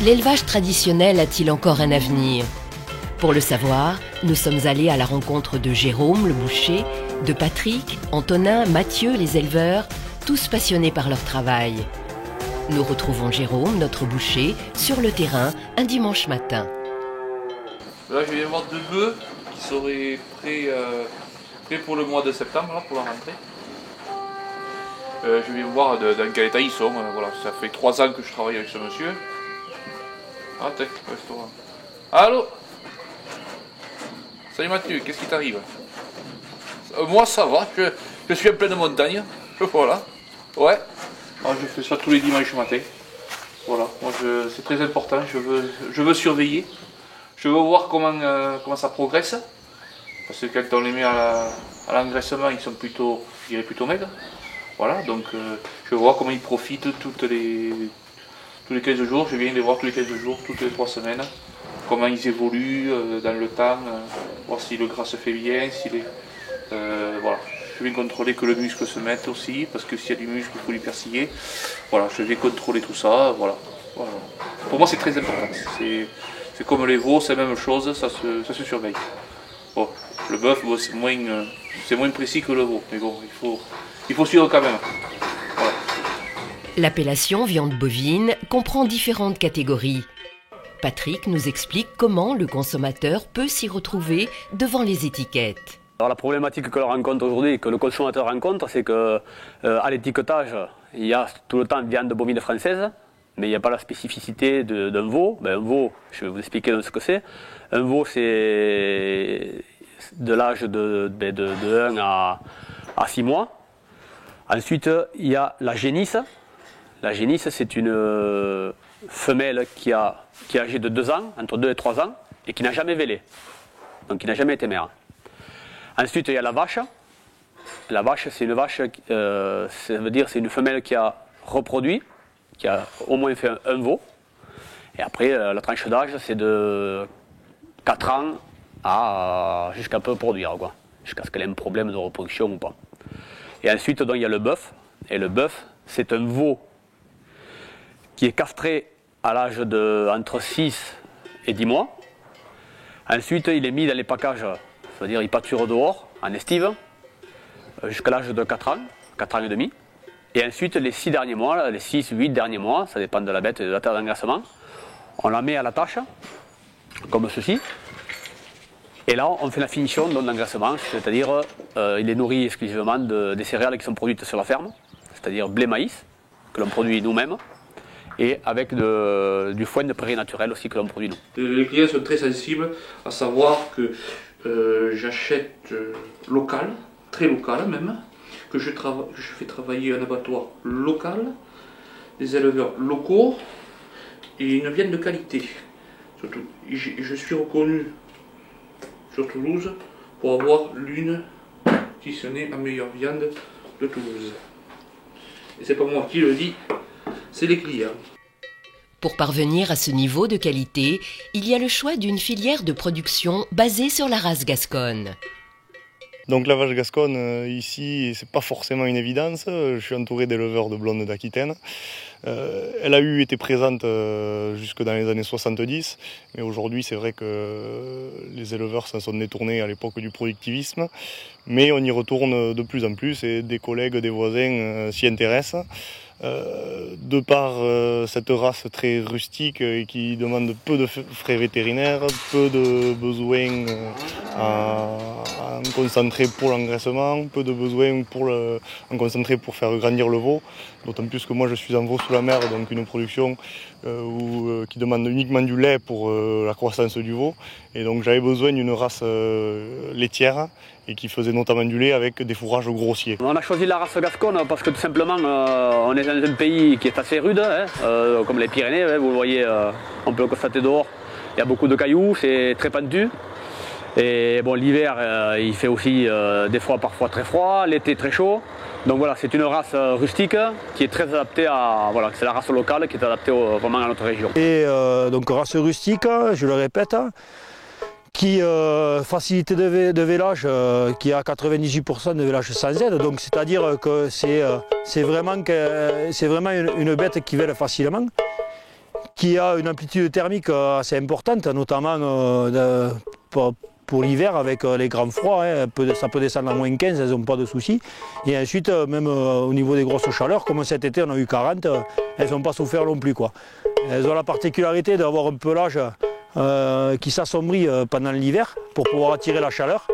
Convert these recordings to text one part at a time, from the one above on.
L'élevage traditionnel a-t-il encore un avenir? Pour le savoir, nous sommes allés à la rencontre de Jérôme, le boucher, de Patrick, Antonin, Mathieu, les éleveurs, tous passionnés par leur travail. Nous retrouvons Jérôme, notre boucher, sur le terrain un dimanche matin. Là, je viens voir 2 bœufs qui seraient prêts pour le mois de septembre, là, pour la rentrée. Je viens voir dans quel état ils sont. Voilà. Ça fait 3 ans que je travaille avec ce monsieur. Ah, tiens, restaurant. Allô? Salut Mathieu, qu'est-ce qui t'arrive? Moi, ça va, je suis en pleine montagne. Voilà. Ouais. Alors, je fais ça tous les dimanches matin. Voilà. Moi, c'est très important. Je veux surveiller. Je veux voir comment ça progresse. Parce que quand on les met à l'engraissement, ils sont plutôt, je dirais, plutôt maigres. Voilà, donc je veux voir comment ils profitent tous les 15 jours. Je viens les voir tous les 15 jours, toutes les 3 semaines. Comment ils évoluent dans le temps, voir si le gras se fait bien, voilà. Je viens contrôler que le muscle se mette aussi, parce que s'il y a du muscle, il faut lui persiller. Voilà, je vais contrôler tout ça, voilà. Pour moi, c'est très important. C'est comme les veaux, c'est la même chose, ça se surveille. Bon, le bœuf, bon, c'est moins précis que le veau, mais bon, il faut suivre quand même. Voilà. L'appellation viande bovine comprend différentes catégories. Patrick nous explique comment le consommateur peut s'y retrouver devant les étiquettes. Alors la problématique que l'on rencontre aujourd'hui, que le consommateur rencontre, c'est qu'à l'étiquetage, il y a tout le temps viande bovine française, mais il n'y a pas la spécificité d'un veau. Un veau, je vais vous expliquer ce que c'est. Un veau, c'est de l'âge de 1 à 6 mois. Ensuite, il y a la génisse. La génisse, c'est une femelle qui est âgée de 2 ans, entre 2 et 3 ans, et qui n'a jamais vélé, donc qui n'a jamais été mère. Ensuite, il y a la vache. La vache, c'est une vache, ça veut dire c'est une femelle qui a reproduit, qui a au moins fait un veau. Et après, la tranche d'âge, c'est de 4 ans jusqu'à peu produire, jusqu'à ce qu'elle ait un problème de reproduction ou pas. Et ensuite, donc, il y a le bœuf. Et le bœuf, c'est un veau qui est castré à l'âge entre 6 et 10 mois. Ensuite, il est mis dans les packages, c'est-à-dire il pâture dehors, en estive, jusqu'à l'âge de 4 ans, 4 ans et demi. Et ensuite, les 6 derniers mois, les 6-8 derniers mois, ça dépend de la bête et de la taille d'engraissement, on la met à la tâche, comme ceci. Et là, on fait la finition de l'engraissement, c'est-à-dire il est nourri exclusivement des céréales qui sont produites sur la ferme, c'est-à-dire blé maïs, que l'on produit nous-mêmes, et avec du foin de prairie naturelle aussi que l'on produit nous. Les clients sont très sensibles à savoir que j'achète local, très local même, que je fais travailler un abattoir local, des éleveurs locaux et une viande de qualité. Surtout, je suis reconnu sur Toulouse pour avoir l'une, si ce n'est la meilleure viande de Toulouse. Et c'est pas moi qui le dis, c'est les clients. Pour parvenir à ce niveau de qualité, il y a le choix d'une filière de production basée sur la race gasconne. Donc la vache gasconne, ici, c'est pas forcément une évidence. Je suis entouré d'éleveurs de blondes d'Aquitaine. Elle a été présente jusque dans les années 70, mais aujourd'hui c'est vrai que les éleveurs s'en sont détournés à l'époque du productivisme, mais on y retourne de plus en plus et des collègues, des voisins s'y intéressent. De par cette race très rustique et qui demande peu de frais vétérinaires, peu de besoins en concentré pour l'engraissement, peu de besoins en concentré pour faire grandir le veau, d'autant plus que moi je suis en veau sous la mer, donc une production qui demande uniquement du lait pour la croissance du veau, et donc j'avais besoin d'une race laitière et qui faisait notamment du lait avec des fourrages grossiers. On a choisi la race gasconne parce que tout simplement on est dans un pays qui est assez rude, comme les Pyrénées, vous le voyez, on peut le constater dehors, il y a beaucoup de cailloux, c'est très pentu. Et bon, l'hiver il fait aussi des fois parfois très froid, l'été très chaud. Donc voilà, c'est une race rustique qui est très adaptée à, voilà, c'est la race locale qui est adaptée vraiment à notre région. Et donc race rustique, je le répète, qui facilité de vélage, qui a 98% de vélage sans aide, donc c'est-à-dire que c'est vraiment une bête qui vèle facilement, qui a une amplitude thermique assez importante, notamment pour l'hiver avec les grands froids, hein, ça peut descendre à moins 15, elles n'ont pas de soucis. Et ensuite, même au niveau des grosses chaleurs, comme cet été on a eu 40, elles n'ont pas souffert non plus, quoi. Elles ont la particularité d'avoir un pelage qui s'assombrit pendant l'hiver pour pouvoir attirer la chaleur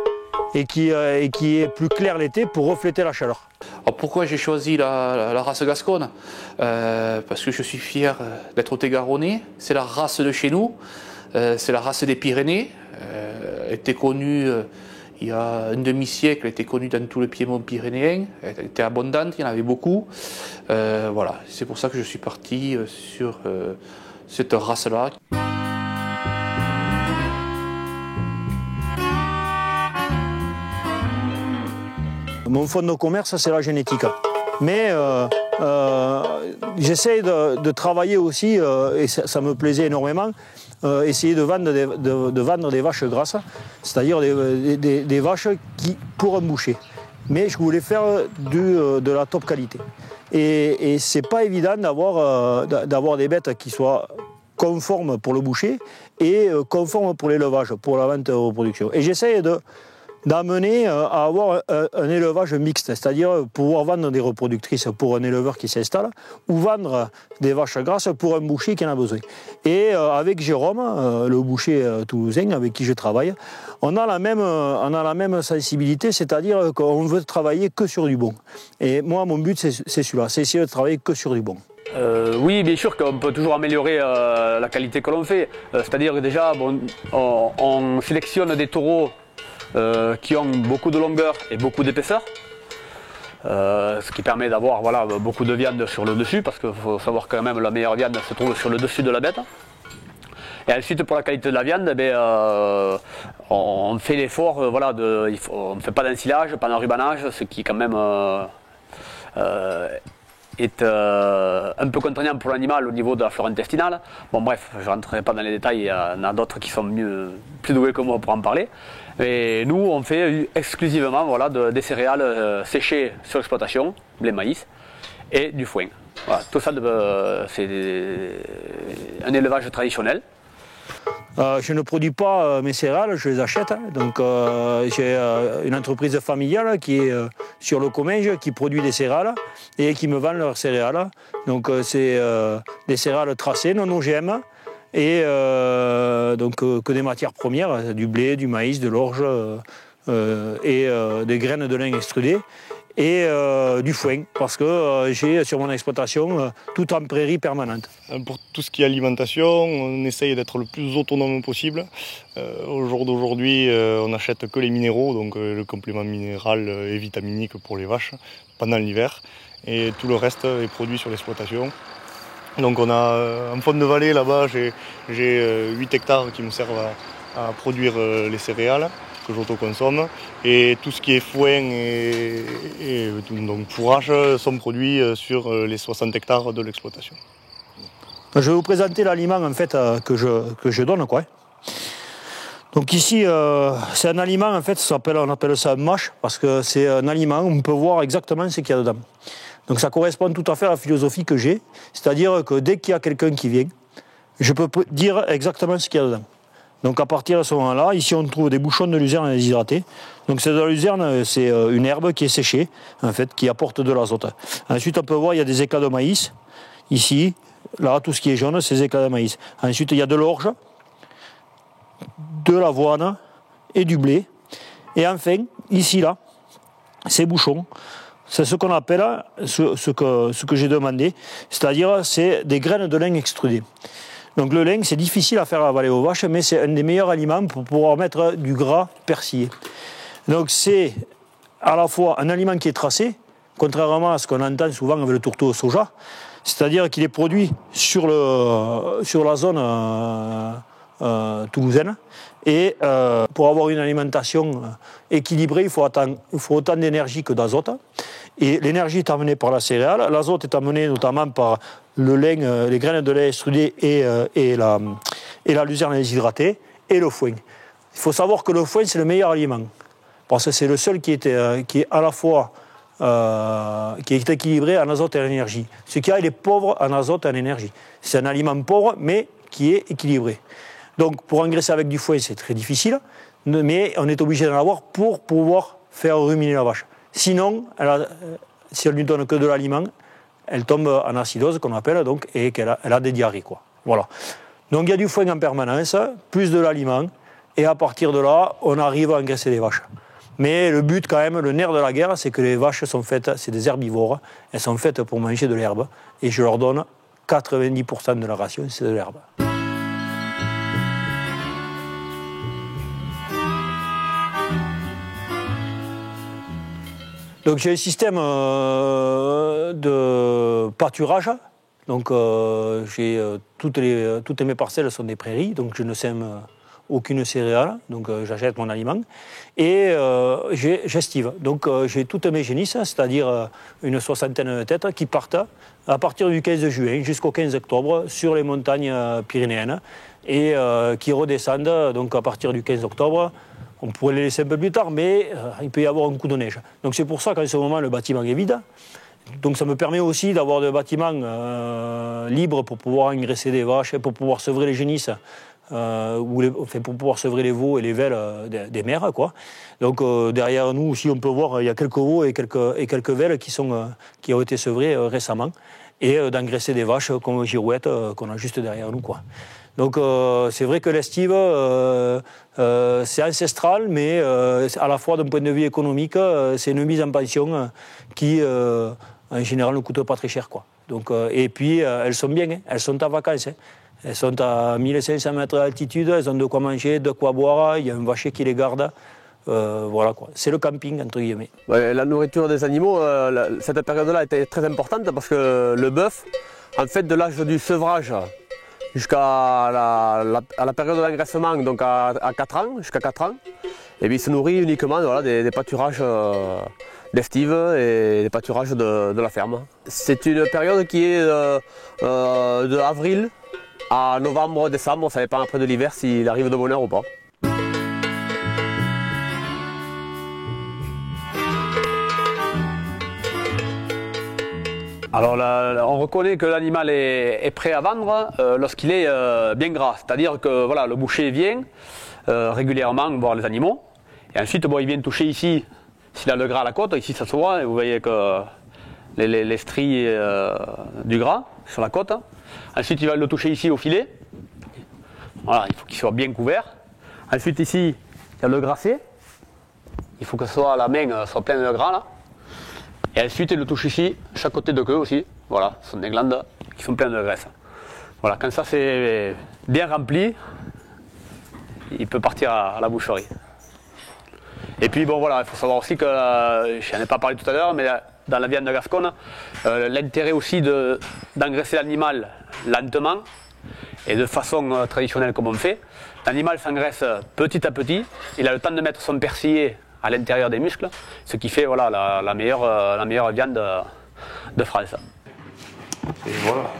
et qui est plus clair l'été pour refléter la chaleur. Alors pourquoi j'ai choisi la race gasconne? Parce que je suis fier d'être Haut-et-Garonnais, c'est la race de chez nous, c'est la race des Pyrénées. Elle était connue il y a un demi-siècle, elle était connue dans tout le Piémont pyrénéen, elle était abondante, il y en avait beaucoup. Voilà, c'est pour ça que je suis parti sur cette race-là. Mon fonds de commerce, c'est la génétique. Mais j'essaie de travailler aussi, et ça me plaisait énormément, essayer de vendre des vaches grasses, c'est-à-dire des vaches pour un boucher. Mais je voulais faire de la top qualité. Et c'est pas évident d'avoir des bêtes qui soient conformes pour le boucher et conformes pour l'élevage, pour la vente aux productions. Et j'essaie d'amener à avoir un élevage mixte, c'est-à-dire pouvoir vendre des reproductrices pour un éleveur qui s'installe ou vendre des vaches grasses pour un boucher qui en a besoin. Et avec Jérôme, le boucher toulousain avec qui je travaille, on a la même sensibilité, c'est-à-dire qu'on veut travailler que sur du bon. Et moi, mon but, c'est celui-là, c'est essayer de travailler que sur du bon. Oui, bien sûr qu'on peut toujours améliorer la qualité que l'on fait. C'est-à-dire que déjà, on sélectionne des taureaux qui ont beaucoup de longueur et beaucoup d'épaisseur, ce qui permet d'avoir beaucoup de viande sur le dessus, parce qu'il faut savoir que quand même la meilleure viande se trouve sur le dessus de la bête. Et ensuite pour la qualité de la viande, on fait l'effort, on ne fait pas d'ensilage, pas d'enrubanage, ce qui quand même est un peu contraignant pour l'animal au niveau de la flore intestinale. Bon bref, je ne rentrerai pas dans les détails, il y en a d'autres qui sont plus doués que moi pour en parler. Et nous, on fait exclusivement des céréales séchées sur l'exploitation, blé, maïs, et du foin. Voilà, tout ça, c'est un élevage traditionnel. Je ne produis pas mes céréales, je les achète. Donc j'ai une entreprise familiale qui est sur le Comminges qui produit des céréales et qui me vend leurs céréales. Donc c'est des céréales tracées, non OGM, et donc que des matières premières, du blé, du maïs, de l'orge et des graines de lin extrudées. Et du foin, parce que j'ai sur mon exploitation tout en prairie permanente. Pour tout ce qui est alimentation, on essaye d'être le plus autonome possible. Au jour d'aujourd'hui, on n'achète que les minéraux, donc le complément minéral et vitaminique pour les vaches pendant l'hiver. Et tout le reste est produit sur l'exploitation. Donc on a en fond de vallée, là-bas, j'ai 8 hectares qui me servent à produire les céréales que j'autoconsomme, et tout ce qui est foin et donc fourrage sont produits sur les 60 hectares de l'exploitation. Je vais vous présenter l'aliment en fait que je donne, quoi. Donc ici c'est un aliment en fait, on appelle ça un mash, parce que c'est un aliment où on peut voir exactement ce qu'il y a dedans. Donc ça correspond tout à fait à la philosophie que j'ai, c'est-à-dire que dès qu'il y a quelqu'un qui vient, je peux dire exactement ce qu'il y a dedans. Donc à partir de ce moment-là, ici on trouve des bouchons de luzerne déshydratés. Donc c'est de la luzerne, c'est une herbe qui est séchée, en fait, qui apporte de l'azote. Ensuite on peut voir, il y a des éclats de maïs. Ici, là, tout ce qui est jaune, c'est des éclats de maïs. Ensuite il y a de l'orge, de l'avoine et du blé. Et enfin, ici, là, ces bouchons, c'est ce qu'on appelle, ce que j'ai demandé, c'est-à-dire c'est des graines de lin extrudées. Donc le lin, c'est difficile à faire avaler aux vaches, mais c'est un des meilleurs aliments pour pouvoir mettre du gras persillé. Donc c'est à la fois un aliment qui est tracé, contrairement à ce qu'on entend souvent avec le tourteau au soja, c'est-à-dire qu'il est produit sur la zone toulousaine. Et pour avoir une alimentation équilibrée, il faut autant d'énergie que d'azote. Et l'énergie est amenée par la céréale, l'azote est amené notamment par le lin, les graines de lait extrudées et la luzerne déshydratée et le foin. Il faut savoir que le foin, c'est le meilleur aliment, parce que c'est le seul qui est à la fois qui est équilibré en azote et en énergie. Ce qu'il y a, il est pauvre en azote et en énergie. C'est un aliment pauvre, mais qui est équilibré. Donc pour engraisser avec du foin, c'est très difficile, mais on est obligé d'en avoir pour pouvoir faire ruminer la vache. Sinon, si on ne lui donne que de l'aliment, elle tombe en acidose, qu'on appelle, donc, et elle a des diarrhées, quoi. Voilà. Donc il y a du foin en permanence, plus de l'aliment, et à partir de là, on arrive à engraisser les vaches. Mais le but quand même, le nerf de la guerre, c'est que les vaches sont faites, c'est des herbivores, elles sont faites pour manger de l'herbe, et je leur donne 90% de la ration, c'est de l'herbe. Donc j'ai un système de pâturage. Donc toutes mes parcelles sont des prairies, donc je ne sème aucune céréale, donc j'achète mon aliment. Et j'estive. Donc j'ai toutes mes génisses, c'est-à-dire une soixantaine de têtes qui partent à partir du 15 juin jusqu'au 15 octobre sur les montagnes pyrénéennes et qui redescendent donc à partir du 15 octobre. On pourrait les laisser un peu plus tard, mais il peut y avoir un coup de neige. Donc c'est pour ça qu'en ce moment, le bâtiment est vide. Donc ça me permet aussi d'avoir des bâtiments libres pour pouvoir engraisser des vaches, pour pouvoir sevrer les génisses, pour pouvoir sevrer les veaux et les velles des mères, quoi. Donc derrière nous aussi, on peut voir, il y a quelques veaux et quelques velles qui ont été sevrés récemment. Et d'engraisser des vaches comme Girouette qu'on a juste derrière nous, quoi. Donc c'est vrai que l'estive, c'est ancestral, mais à la fois d'un point de vue économique, c'est une mise en pension qui, en général, ne coûte pas très cher, quoi. Donc, et puis, elles sont bien, hein, elles sont en vacances. Hein. Elles sont à 1500 mètres d'altitude, elles ont de quoi manger, de quoi boire, il y a un vacher qui les garde. Voilà, quoi. C'est le camping, entre guillemets. Ouais, la nourriture des animaux, cette période-là était très importante parce que le bœuf, en fait, de l'âge du sevrage jusqu'à la période de l'engraissement, donc à 4 ans, jusqu'à 4 ans, et bien, il se nourrit uniquement voilà, des pâturages d'estive et des pâturages de la ferme. C'est une période qui est de avril à novembre, décembre, ça dépend après de l'hiver s'il arrive de bonne heure ou pas. Alors on reconnaît que l'animal est prêt à vendre lorsqu'il est bien gras, c'est-à-dire que voilà, le boucher vient régulièrement voir les animaux, et ensuite bon, il vient toucher ici, s'il a le gras à la côte, ici ça se voit, et vous voyez que les stries du gras sur la côte. Ensuite il va le toucher ici au filet, voilà, il faut qu'il soit bien couvert. Ensuite ici il y a le grassé, il faut que la main soit pleine de gras là. Et ensuite, il le touche ici, chaque côté de queue aussi. Voilà, ce sont des glandes qui sont pleines de graisse. Voilà, quand ça c'est bien rempli, il peut partir à la boucherie. Et puis bon voilà, il faut savoir aussi que, je n'en ai pas parlé tout à l'heure, mais dans la viande gasconne, l'intérêt aussi d'engraisser l'animal lentement et de façon traditionnelle comme on fait. L'animal s'engraisse petit à petit, il a le temps de mettre son persillé à l'intérieur des muscles, ce qui fait voilà, la meilleure viande de France. Et voilà,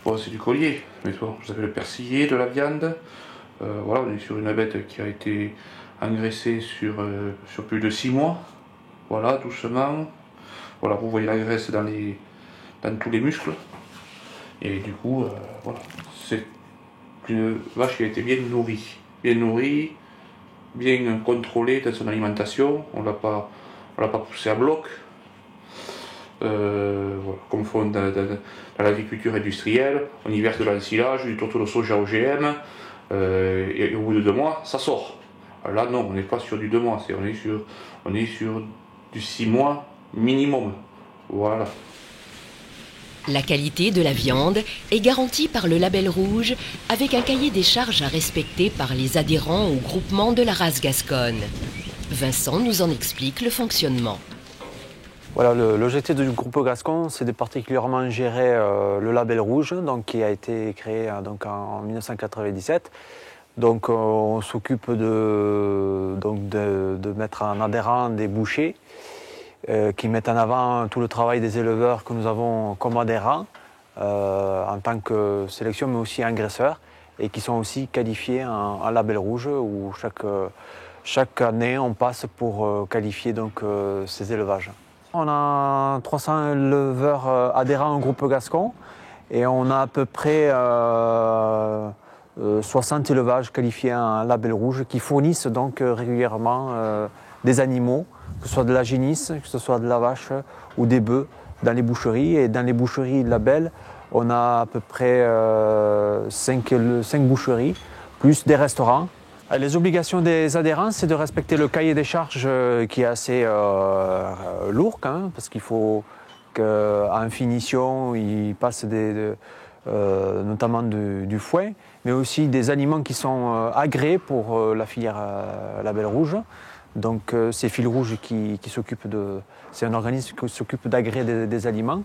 bon, c'est du collier, mais bon, vous avez le persillé de la viande. Voilà, on est sur une bête qui a été engraissée sur plus de 6 mois. Voilà, doucement. Voilà, vous voyez la graisse dans tous les muscles. Et du coup, voilà, c'est une vache qui a été bien nourrie, bien contrôlée dans son alimentation. On l'a pas poussé à bloc, voilà, comme font dans l'agriculture industrielle. On y verse de l'ensilage, du tourteau de soja OGM, et au bout de 2 mois, ça sort. Là non, on n'est pas sur du 2 mois, on est sur du 6 mois minimum. Voilà. La qualité de la viande est garantie par le label rouge avec un cahier des charges à respecter par les adhérents au groupement de la race gasconne. Vincent nous en explique le fonctionnement. Voilà, l'objectif du groupe gascon, c'est de particulièrement gérer le label rouge, donc, qui a été créé donc, en 1997. Donc on s'occupe de mettre en adhérent des bouchers qui mettent en avant tout le travail des éleveurs que nous avons comme adhérents en tant que sélection, mais aussi engraisseurs, et qui sont aussi qualifiés en label rouge, où chaque année on passe pour qualifier donc, ces élevages. on a 300 éleveurs adhérents au groupe Gascon et on a à peu près 60 élevages qualifiés en label rouge qui fournissent donc régulièrement des animaux, que ce soit de la génisse, que ce soit de la vache ou des bœufs dans les boucheries. Et dans les boucheries label, on a à peu près 5 boucheries, plus des restaurants. Les obligations des adhérents, c'est de respecter le cahier des charges qui est assez lourd quand même, parce qu'il faut qu'en finition, ils passent notamment du foin, mais aussi des aliments qui sont agréés pour la filière label rouge. Donc c'est Fil Rouge qui s'occupe de... C'est un organisme qui s'occupe d'agréer des aliments.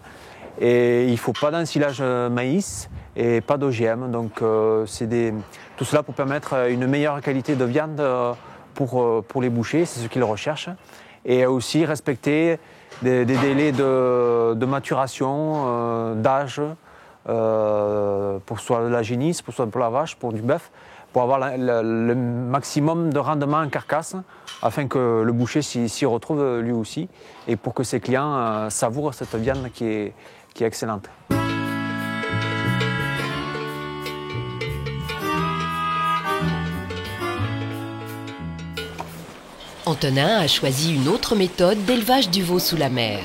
Et il ne faut pas d'ensilage maïs et pas d'OGM. Donc tout cela pour permettre une meilleure qualité de viande pour les bouchers, c'est ce qu'ils recherchent. Et aussi respecter des délais de maturation, d'âge, pour soit la génisse, pour la vache, pour du bœuf, pour avoir le maximum de rendement en carcasse, afin que le boucher s'y retrouve lui aussi, et pour que ses clients savourent cette viande qui est excellente. Antonin a choisi une autre méthode d'élevage du veau sous la mer.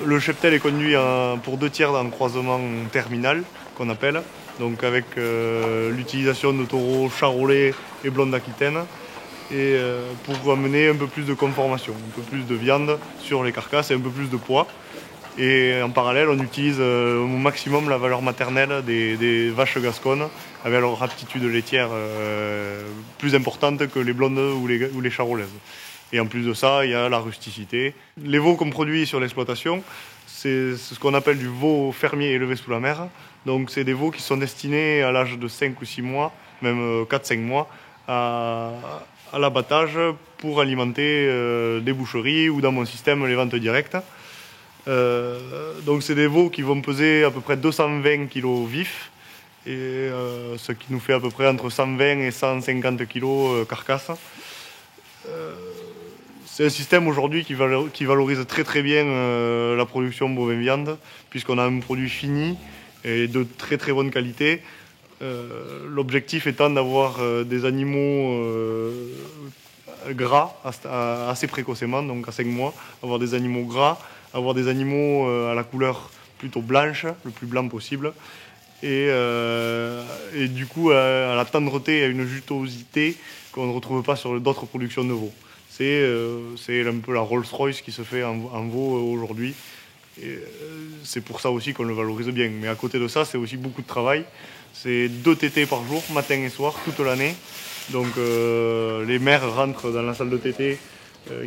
Le cheptel est conduit pour 2/3 dans le croisement terminal, qu'on appelle, donc avec l'utilisation de taureaux charolais et blondes d'Aquitaine, et pour amener un peu plus de conformation, un peu plus de viande sur les carcasses et un peu plus de poids. Et en parallèle, on utilise au maximum la valeur maternelle des vaches gasconnes, avec leur aptitude laitière plus importante que les blondes ou les charolaises. Et en plus de ça, il y a la rusticité. Les veaux qu'on produit sur l'exploitation, c'est ce qu'on appelle du veau fermier élevé sous la mer. Donc c'est des veaux qui sont destinés à l'âge de 5 ou 6 mois, même 4-5 mois, à l'abattage pour alimenter des boucheries ou dans mon système les ventes directes. Donc c'est des veaux qui vont peser à peu près 220 kg vifs, et ce qui nous fait à peu près entre 120 et 150 kg carcasse. C'est un système aujourd'hui qui valorise très bien la production bovin-viande, puisqu'on a un produit fini et de très bonne qualité. L'objectif étant d'avoir des animaux gras assez précocement, donc à 5 mois, avoir des animaux gras, avoir des animaux à la couleur plutôt blanche, le plus blanc possible, et du coup à la tendreté et à une jutosité qu'on ne retrouve pas sur d'autres productions de veaux. C'est un peu la Rolls-Royce qui se fait en veau aujourd'hui. C'est pour ça aussi qu'on le valorise bien. Mais à côté de ça, c'est aussi beaucoup de travail. C'est 2 tétés par jour, matin et soir, toute l'année. Donc les mères rentrent dans la salle de tété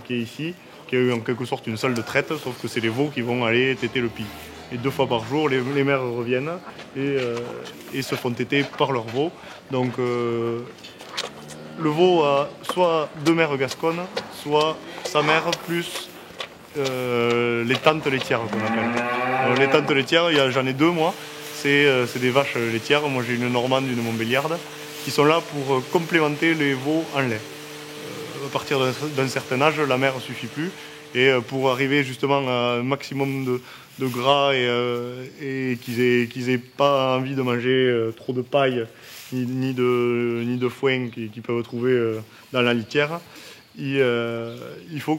qui est ici, qui est en quelque sorte une salle de traite, sauf que c'est les veaux qui vont aller téter le pis. Et 2 fois par jour, les mères reviennent et se font téter par leurs veaux. Donc le veau a soit 2 mères gasconnes, soit sa mère plus les tantes laitières qu'on appelle. Les tantes laitières, j'en ai 2 moi, c'est des vaches laitières. Moi j'ai une normande, une montbéliarde, qui sont là pour complémenter les veaux en lait. À partir d'un certain âge, la mère ne suffit plus. Et pour arriver justement à un maximum de gras et qu'ils aient pas envie de manger trop de paille ni de foin qu'ils peuvent trouver dans la litière, il faut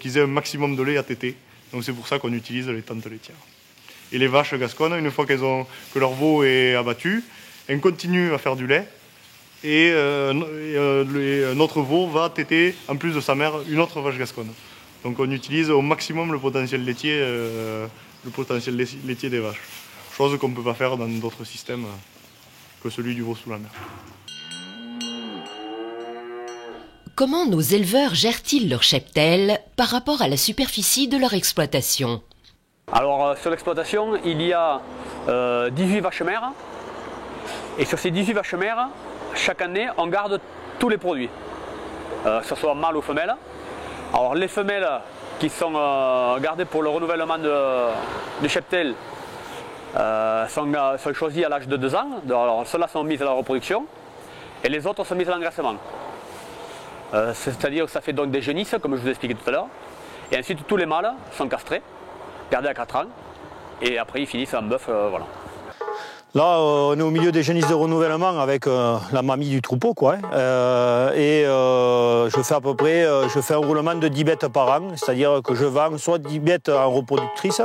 qu'ils aient un maximum de lait à téter. Donc c'est pour ça qu'on utilise les tantes laitières. Et les vaches gasconnes, une fois que leur veau est abattu, elles continuent à faire du lait. Et notre veau va téter, en plus de sa mère, une autre vache gasconne. Donc on utilise au maximum le potentiel laitier des vaches. Chose qu'on ne peut pas faire dans d'autres systèmes que celui du veau sous la mer. Comment nos éleveurs gèrent-ils leur cheptel par rapport à la superficie de leur exploitation? Alors sur l'exploitation, il y a 18 vaches mères. Et sur ces 18 vaches mères, chaque année, on garde tous les produits, que ce soit mâle ou femelle. Alors les femelles qui sont gardées pour le renouvellement du cheptel sont choisies à l'âge de 2 ans. Alors ceux-là sont mises à la reproduction et les autres sont mises à l'engraissement. C'est-à-dire que ça fait donc des génisses, comme je vous ai expliqué tout à l'heure. Et ensuite, tous les mâles sont castrés, gardés à 4 ans, et après ils finissent en bœuf, voilà. Là, on est au milieu des génisses de renouvellement avec la mamie du troupeau, quoi. Je fais à peu près un roulement de 10 bêtes par an, c'est-à-dire que je vends soit 10 bêtes en reproductrice,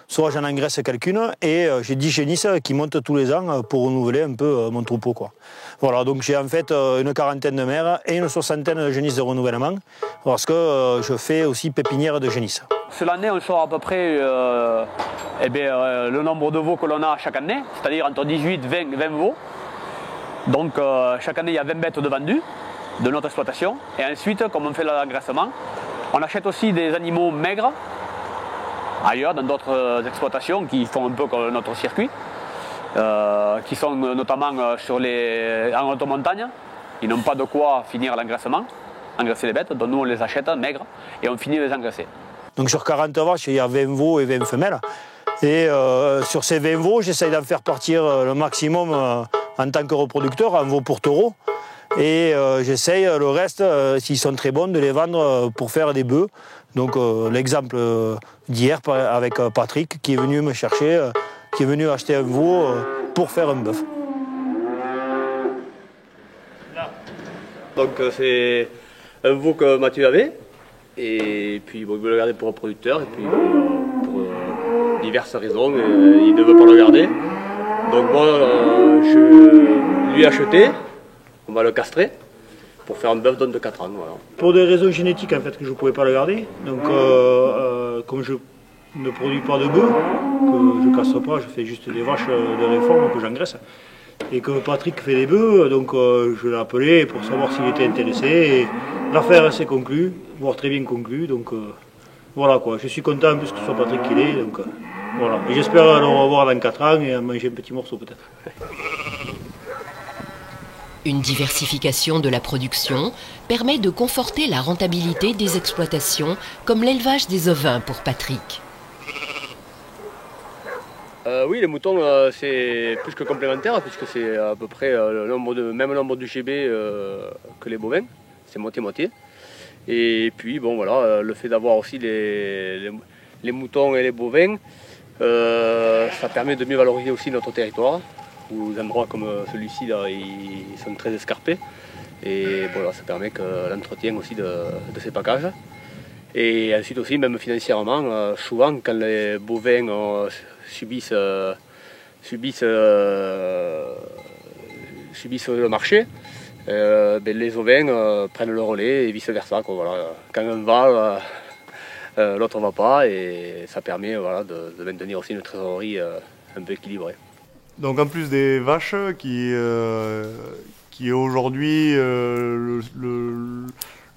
soit j'en engraisse quelqu'une, et j'ai 10 génisses qui montent tous les ans pour renouveler un peu mon troupeau, quoi. Voilà, donc j'ai en fait une quarantaine de mères et une soixantaine de génisses de renouvellement, parce que je fais aussi pépinière de génisses. Sur l'année, on sort à peu près le nombre de veaux que l'on a chaque année, c'est-à-dire entre 18 et 20 veaux. Donc chaque année, il y a 20 bêtes de vendus de notre exploitation. Et ensuite, comme on fait l'engraissement, on achète aussi des animaux maigres ailleurs, dans d'autres exploitations qui font un peu comme notre circuit, qui sont notamment en haute montagne. Ils n'ont pas de quoi finir l'engraissement, engraisser les bêtes, donc nous on les achète maigres et on finit de les engraisser. Donc sur 40 vaches, il y a 20 veaux et 20 femelles. Et sur ces 20 veaux, j'essaye d'en faire partir le maximum en tant que reproducteur, en veaux pour taureaux. Et j'essaye le reste, s'ils sont très bons, de les vendre pour faire des bœufs. Donc l'exemple d'hier avec Patrick qui est venu me chercher, qui est venu acheter un veau pour faire un bœuf. Donc c'est un veau que Mathieu avait. Et puis bon, il veut le garder pour reproducteur, et puis pour diverses raisons, il ne veut pas le garder. Donc moi, je lui ai acheté, on va le castrer, pour faire un bœuf d'homme de 4 ans. Voilà. Pour des raisons génétiques, en fait, que je ne pouvais pas le garder. Donc comme je ne produis pas de bœufs, que je ne casse pas, je fais juste des vaches de réforme que j'engraisse. Et que Patrick fait des bœufs, donc je l'ai appelé pour savoir s'il était intéressé. Et l'affaire s'est conclue, voire très bien conclue, donc voilà quoi. Je suis content plus que ce soit Patrick qui l'ait, donc voilà. Et j'espère le revoir dans 4 ans et manger un petit morceau peut-être. Une diversification de la production permet de conforter la rentabilité des exploitations, comme l'élevage des ovins pour Patrick. Oui, les moutons, c'est plus que complémentaire, puisque c'est à peu près même nombre de GB que les bovins, c'est moitié-moitié. Et puis, bon, voilà, le fait d'avoir aussi les moutons et les bovins, ça permet de mieux valoriser aussi notre territoire, où des endroits comme celui-ci, ils sont très escarpés. Et voilà, ça permet que l'entretien aussi de ces packages. Et ensuite aussi, même financièrement, souvent, quand les bovins subissent le marché, les ovins prennent le relais et vice versa. Voilà. Quand un va, l'autre ne va pas, et ça permet voilà, de maintenir aussi une trésorerie un peu équilibrée. Donc en plus des vaches qui est aujourd'hui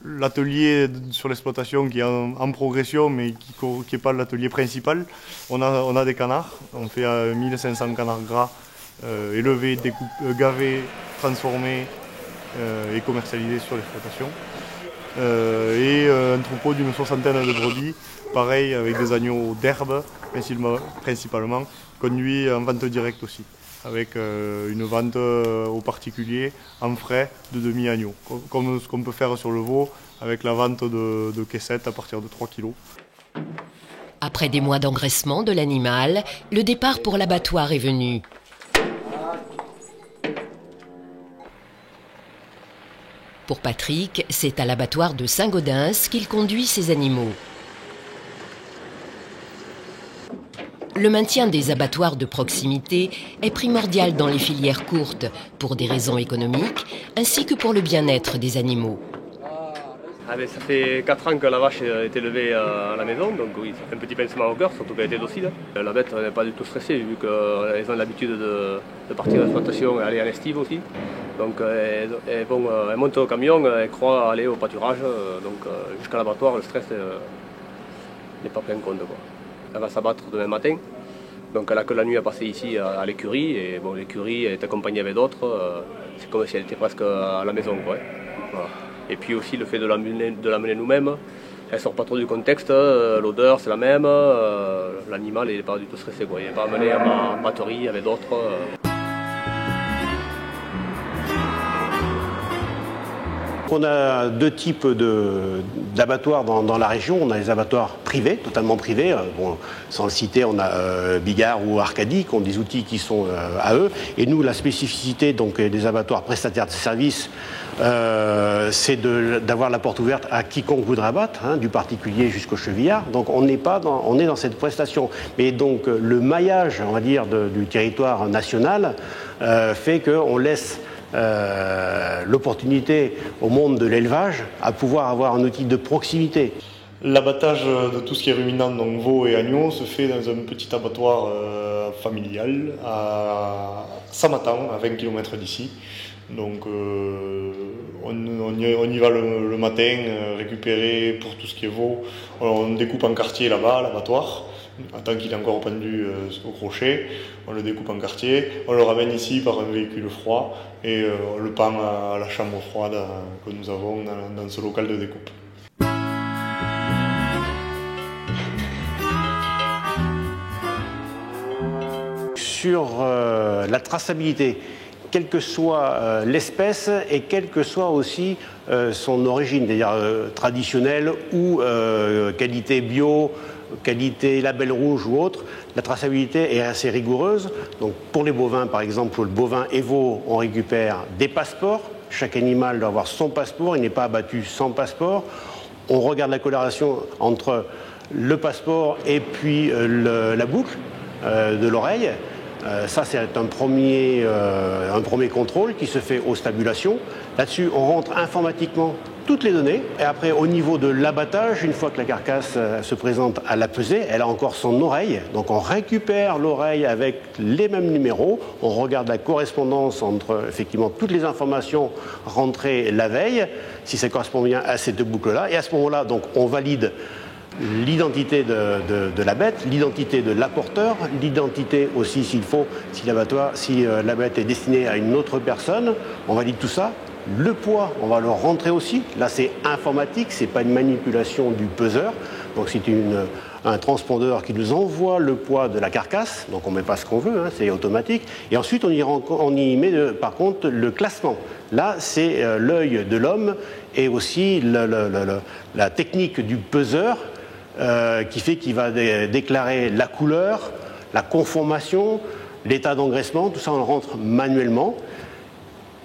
l'atelier sur l'exploitation qui est en progression mais qui n'est pas l'atelier principal. On a des canards, on fait 1500 canards gras élevés, gavés, transformés et commercialisés sur l'exploitation. Et un troupeau d'une soixantaine de brebis, pareil avec des agneaux d'herbe principalement, conduits en vente directe aussi, avec une vente aux particuliers en frais de demi-agneau, comme ce qu'on peut faire sur le veau, avec la vente de caissettes à partir de 3 kg. Après des mois d'engraissement de l'animal, le départ pour l'abattoir est venu. Pour Patrick, c'est à l'abattoir de Saint-Gaudens qu'il conduit ses animaux. Le maintien des abattoirs de proximité est primordial dans les filières courtes, pour des raisons économiques, ainsi que pour le bien-être des animaux. Ça fait 4 ans que la vache est élevée à la maison, donc oui, ça fait un petit pincement au cœur, surtout qu'elle était docile. La bête n'est pas du tout stressée, vu qu'elles ont l'habitude de partir de l'exploitation et aller à l'estive aussi. Donc elles montent au camion, elles croient aller au pâturage, donc jusqu'à l'abattoir, le stress n'est pas pris en compte. Elle va s'abattre demain matin, donc elle n'a que la nuit à passer ici à l'écurie, et bon, l'écurie est accompagnée avec d'autres, c'est comme si elle était presque à la maison, quoi. Voilà. Et puis aussi le fait de l'amener nous-mêmes, elle ne sort pas trop du contexte, l'odeur c'est la même, l'animal n'est pas du tout stressé, quoi. Il n'est pas amené en batterie avec d'autres. on a deux types d'abattoirs dans la région. On a les abattoirs privés, totalement privés. Bon, sans le citer, on a Bigard ou Arcadie qui ont des outils qui sont à eux. Et nous, la spécificité donc, des abattoirs prestataires de services, c'est d'avoir la porte ouverte à quiconque voudra abattre, hein, du particulier jusqu'au chevillard. Donc on est dans cette prestation. Mais donc le maillage, on va dire, du territoire national fait qu'on laisse l'opportunité au monde de l'élevage à pouvoir avoir un outil de proximité. L'abattage de tout ce qui est ruminant, donc veaux et agneaux, se fait dans un petit abattoir familial à Samatan, à 20 km d'ici. Donc on y va le matin récupérer pour tout ce qui est veau. On découpe en quartier là-bas, à l'abattoir, tant qu'il est encore pendu au crochet. On le découpe en quartier, on le ramène ici par un véhicule froid et on le pend à la chambre froide que nous avons dans ce local de découpe. Sur la traçabilité, quelle que soit l'espèce et quelle que soit aussi son origine, c'est-à-dire traditionnelle ou qualité bio, qualité label rouge ou autre, la traçabilité est assez rigoureuse. Donc pour les bovins, par exemple, pour le bovin et veau, on récupère des passeports. Chaque animal doit avoir son passeport, il n'est pas abattu sans passeport. On regarde la coloration entre le passeport et puis la boucle de l'oreille. Ça, c'est un premier contrôle qui se fait aux stabulations. Là-dessus, on rentre informatiquement toutes les données. Et après, au niveau de l'abattage, une fois que la carcasse se présente à la pesée, elle a encore son oreille. Donc on récupère l'oreille avec les mêmes numéros. On regarde la correspondance entre effectivement toutes les informations rentrées la veille, si ça correspond bien à ces deux boucles-là. Et à ce moment-là, donc, on valide l'identité de la bête, l'identité de l'apporteur, l'identité aussi s'il faut, si la bête est destinée à une autre personne, on valide tout ça. Le poids, on va le rentrer aussi. Là, c'est informatique, c'est pas une manipulation du peseur. Donc c'est un transpondeur qui nous envoie le poids de la carcasse. Donc on met pas ce qu'on veut, hein, c'est automatique. Et ensuite, on y met par contre le classement. Là, c'est l'œil de l'homme et aussi la technique du peseur. Qui fait qu'il va déclarer la couleur, la conformation, l'état d'engraissement, tout ça on le rentre manuellement.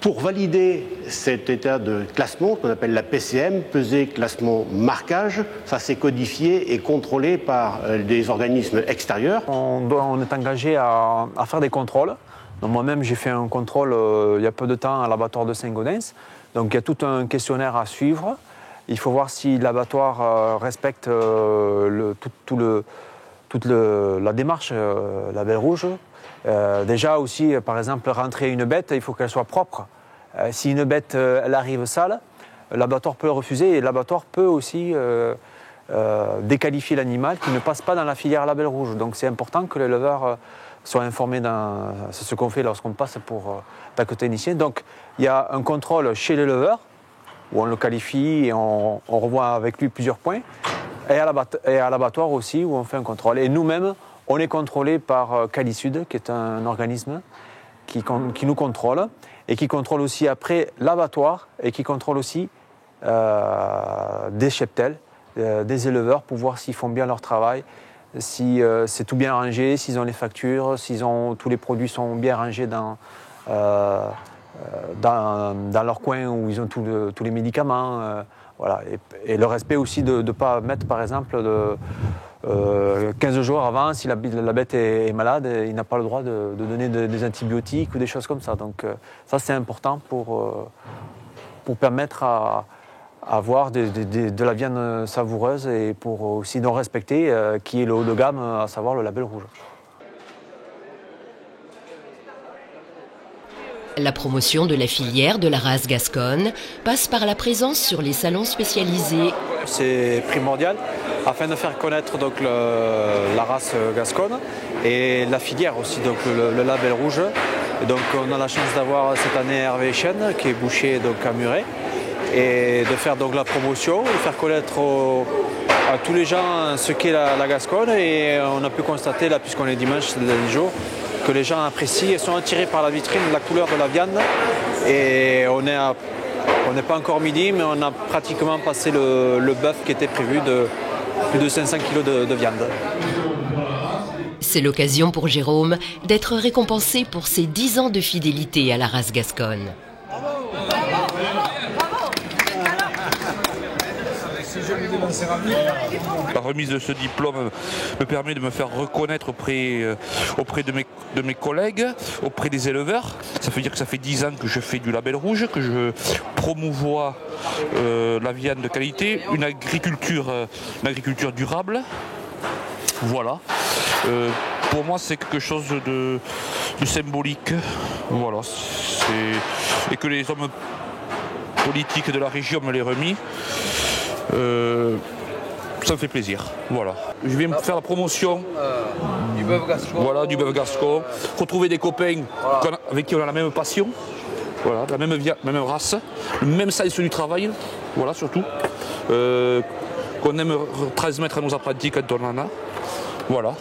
Pour valider cet état de classement, qu'on appelle la PCM, pesée, classement, marquage, ça c'est codifié et contrôlé par des organismes extérieurs. On est engagé à faire des contrôles. Donc moi-même j'ai fait un contrôle il y a peu de temps à l'abattoir de Saint-Gaudens. Donc il y a tout un questionnaire à suivre. Il faut voir si l'abattoir respecte toute la démarche label rouge. Déjà aussi, par exemple, rentrer une bête, il faut qu'elle soit propre. Si une bête elle arrive sale, l'abattoir peut le refuser et l'abattoir peut aussi déqualifier l'animal qui ne passe pas dans la filière label rouge. Donc c'est important que l'éleveur soit informé c'est ce qu'on fait lorsqu'on passe pour technicien. Donc il y a un contrôle chez l'éleveur, où on le qualifie et on revoit avec lui plusieurs points, et à l'abattoir aussi, où on fait un contrôle. Et nous-mêmes, on est contrôlé par Qualisud, qui est un organisme qui nous contrôle, et qui contrôle aussi après l'abattoir, et qui contrôle aussi des cheptels, des éleveurs, pour voir s'ils font bien leur travail, si c'est tout bien rangé, s'ils ont les factures, tous les produits sont bien rangés dans leur coin où ils ont tous les médicaments. Voilà. Et le respect aussi de ne pas mettre, par exemple, 15 jours avant, si la bête est malade, il n'a pas le droit de donner des antibiotiques ou des choses comme ça. Donc ça, c'est important pour permettre à avoir de la viande savoureuse et pour aussi non respecter qui est le haut de gamme, à savoir le label rouge. La promotion de la filière de la race gasconne passe par la présence sur les salons spécialisés. C'est primordial afin de faire connaître donc, la race gasconne et la filière aussi, donc le label rouge. Et donc on a la chance d'avoir cette année Hervé Chêne qui est boucher donc, à Muret et de faire donc, la promotion, de faire connaître à tous les gens ce qu'est la Gasconne. Et on a pu constater, là, puisqu'on est dimanche, c'est le dernier jour, que les gens apprécient et sont attirés par la vitrine, la couleur de la viande. Et on est On n'est pas encore midi, mais on a pratiquement passé le bœuf qui était prévu de plus de 500 kg de viande. C'est l'occasion pour Jérôme d'être récompensé pour ses 10 ans de fidélité à la race gasconne. La remise de ce diplôme me permet de me faire reconnaître auprès de mes collègues, auprès des éleveurs. Ça veut dire que ça fait 10 ans que je fais du label rouge, que je promouvois la viande de qualité, une agriculture durable. Voilà. Pour moi, c'est quelque chose de symbolique. Voilà. Et que les hommes politiques de la région me l'aient remis. Ça me fait plaisir, voilà. Je viens me faire la promotion du bœuf gascon. Voilà, du bœuf gascon. Retrouver des copains avec qui on a la même passion, voilà, la même race, le même sens du travail, voilà, surtout. Qu'on aime transmettre à nos apprentis quand on en a. Voilà.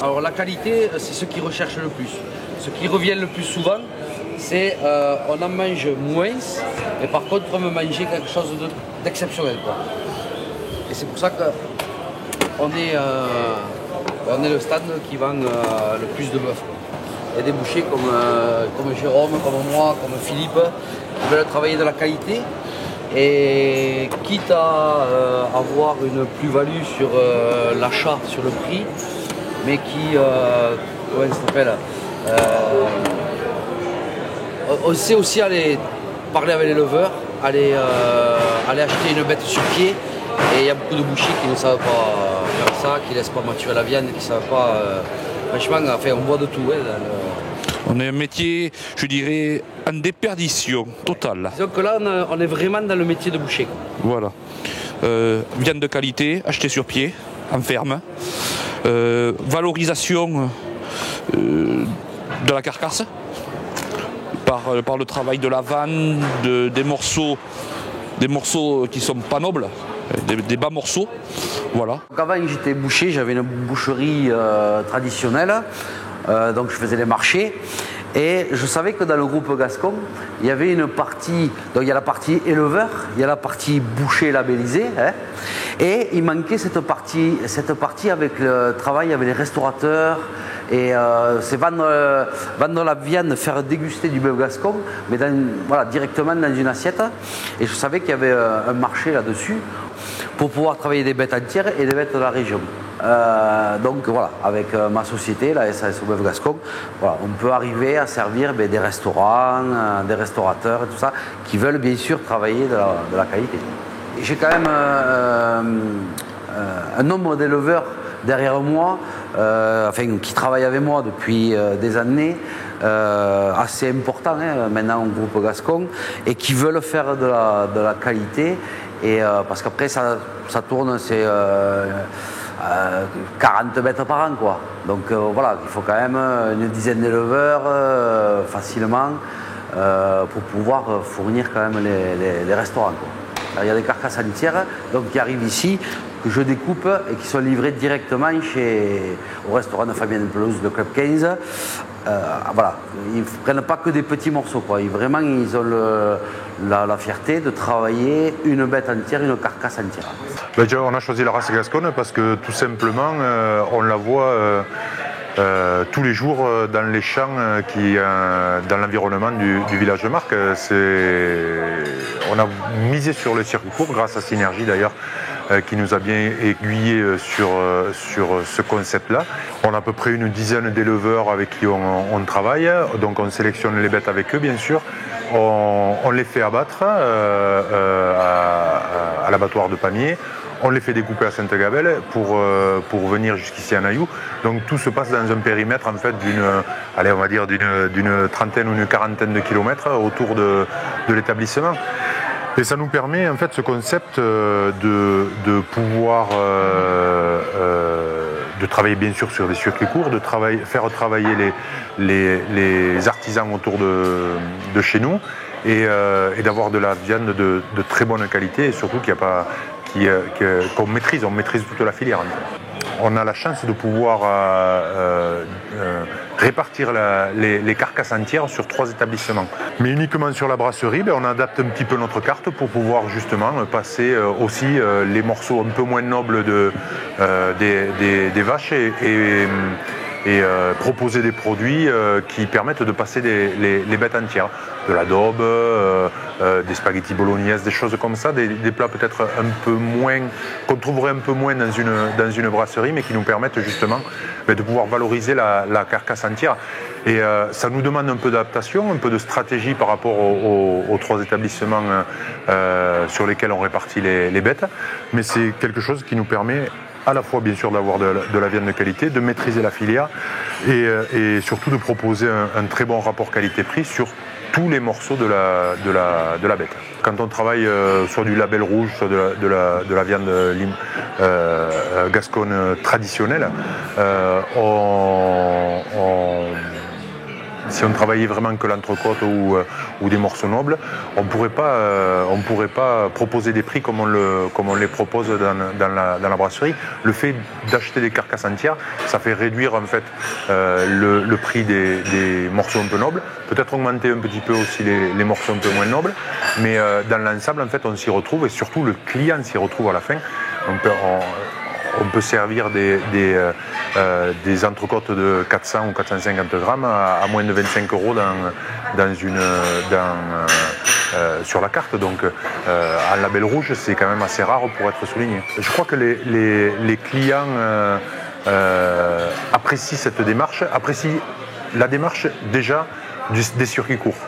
Alors la qualité, c'est ce qu'ils recherchent le plus. Ce qui revient le plus souvent, c'est on en mange moins, mais par contre on veut manger quelque chose d'exceptionnel. Et c'est pour ça qu'on est le stand qui vend le plus de bœuf. Il y a des bouchers comme Jérôme, comme moi, comme Philippe, qui veulent travailler de la qualité. Et quitte à avoir une plus-value sur l'achat, sur le prix, mais qui, comment ça s'appelle, on sait aussi aller parler avec l'éleveur, aller acheter une bête sur pied. Et il y a beaucoup de bouchers qui ne savent pas faire ça, qui ne laissent pas maturer la viande, qui ne savent pas. Franchement, enfin, on voit de tout. On est un métier, je dirais, en déperdition totale. Disons que là, on est vraiment dans le métier de boucher. Voilà. Viande de qualité, achetée sur pied, en ferme. Valorisation de la carcasse par le travail de la vanne, des morceaux qui sont pas nobles, des bas morceaux. Voilà. Avant j'étais boucher, j'avais une boucherie traditionnelle, donc je faisais les marchés. Et je savais que dans le groupe Gascon, il y avait une partie, donc il y a la partie éleveur, il y a la partie boucher labellisé, hein, et il manquait cette partie avec le travail avec les restaurateurs, et c'est vendre la viande, faire déguster du bœuf gascon, mais voilà, directement dans une assiette. Et je savais qu'il y avait un marché là-dessus pour pouvoir travailler des bêtes entières et des bêtes de la région. Donc voilà, avec ma société, la SAS au bœuf gascon, voilà, on peut arriver à servir des restaurants, des restaurateurs et tout ça, qui veulent bien sûr travailler de la qualité. J'ai quand même un nombre d'éleveurs derrière moi, qui travaillent avec moi depuis des années, assez important maintenant au groupe Gascon, et qui veulent faire de la qualité, et parce qu'après ça tourne, c'est 40 bêtes par an, quoi. Donc voilà, il faut quand même une dizaine d'éleveurs facilement pour pouvoir fournir quand même les restaurants, quoi. Alors, il y a des carcasses entières donc, qui arrivent ici, que je découpe et qui sont livrées directement au restaurant de Fabien Pelouse de Club 15. Voilà, ils ne prennent pas que des petits morceaux, quoi. Ils ont la fierté de travailler une bête entière, une carcasse entière. On a choisi la race gasconne parce que tout simplement on la voit tous les jours dans les champs dans l'environnement du village de Marques. On a misé sur le circuit court grâce à Synergie d'ailleurs, qui nous a bien aiguillé sur ce concept-là. On a à peu près une dizaine d'éleveurs avec qui on travaille, donc on sélectionne les bêtes avec eux bien sûr. On les fait abattre à l'abattoir de Pamiers. On les fait découper à Sainte-Gabelle pour venir jusqu'ici à Nailloux. Donc tout se passe dans un périmètre en fait d'une trentaine ou une quarantaine de kilomètres autour de l'établissement. Et ça nous permet en fait ce concept de pouvoir de travailler bien sûr sur des circuits courts, faire travailler les artisans autour de chez nous et d'avoir de la viande de très bonne qualité et surtout qu'on maîtrise toute la filière. on a la chance de pouvoir répartir les carcasses entières sur 3 établissements. Mais uniquement sur la brasserie, on adapte un petit peu notre carte pour pouvoir justement passer aussi les morceaux un peu moins nobles des vaches et proposer des produits qui permettent de passer les bêtes entières. De l'adobe, des spaghettis bolognaise, des choses comme ça, des plats peut-être un peu moins, qu'on trouverait un peu moins dans une brasserie, mais qui nous permettent justement de pouvoir valoriser la carcasse entière. Et ça nous demande un peu d'adaptation, un peu de stratégie par rapport aux 3 établissements sur lesquels on répartit les bêtes, mais c'est quelque chose qui nous permet à la fois bien sûr d'avoir de la viande de qualité, de maîtriser la filière et surtout de proposer un très bon rapport qualité-prix sur tous les morceaux de la bête. Quand on travaille soit du label rouge, soit de la viande gasconne traditionnelle, si on travaillait vraiment que l'entrecôte ou des morceaux nobles, on pourrait pas proposer des prix comme on les propose dans la brasserie. Le fait d'acheter des carcasses entières, ça fait réduire en fait le prix des morceaux un peu nobles, peut-être augmenter un petit peu aussi les morceaux un peu moins nobles, mais dans l'ensemble en fait on s'y retrouve et surtout le client s'y retrouve à la fin. On peut servir des entrecôtes de 400 ou 450 grammes à moins de 25 € sur la carte. Donc un label rouge, c'est quand même assez rare pour être souligné. Je crois que les clients apprécient cette démarche, apprécient la démarche déjà des circuits courts.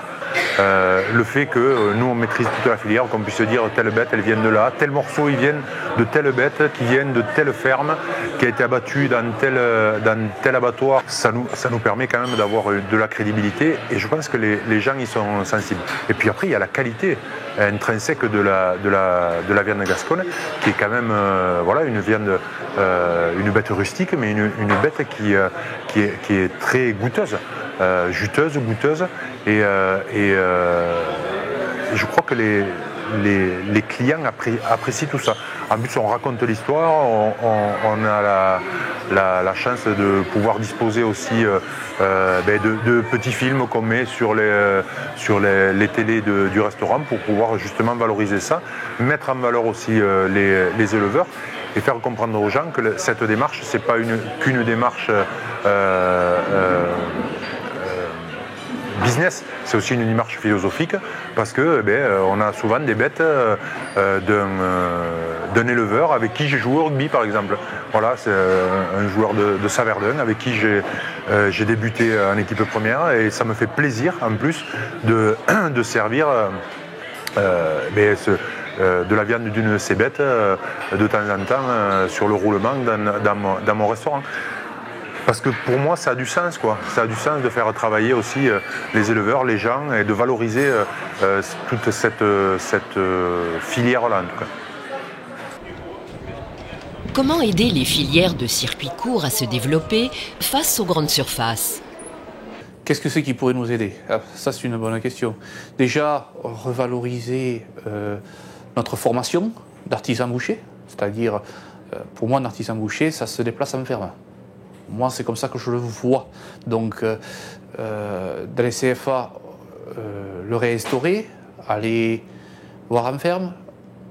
Le fait que nous on maîtrise toute la filière, qu'on puisse dire telle bête elle vient de là, tel morceau il vient de telle bête qui vient de telle ferme, qui a été abattue dans tel abattoir, ça nous permet quand même d'avoir de la crédibilité et je pense que les gens y sont sensibles. Et puis après il y a la qualité intrinsèque de la viande gasconne qui est quand même voilà, une viande, une bête rustique mais une bête qui est très goûteuse. Juteuse, goûteuse et je crois que les clients apprécient tout ça. En plus on raconte l'histoire, on a la chance de pouvoir disposer aussi de petits films qu'on met sur les télés du restaurant pour pouvoir justement valoriser ça, mettre en valeur aussi les éleveurs et faire comprendre aux gens que cette démarche c'est pas qu'une démarche business, c'est aussi une démarche philosophique parce que on a souvent des bêtes d'un éleveur avec qui j'ai joué au rugby par exemple. Voilà, c'est un joueur de Saverdun avec qui j'ai débuté en équipe première et ça me fait plaisir en plus de servir de la viande d'une de ces bêtes de temps en temps sur le roulement dans mon restaurant. Parce que pour moi, ça a du sens, quoi. Ça a du sens de faire travailler aussi les éleveurs, les gens, et de valoriser toute cette filière-là, en tout cas. Comment aider les filières de circuits courts à se développer face aux grandes surfaces ? Qu'est-ce que c'est qui pourrait nous aider ? Ça, c'est une bonne question. Déjà, revaloriser notre formation d'artisan boucher, c'est-à-dire, pour moi, un artisan boucher, ça se déplace en ferme. Moi, c'est comme ça que je le vois. Donc, dans les CFA, le réinstaurer, aller voir en ferme,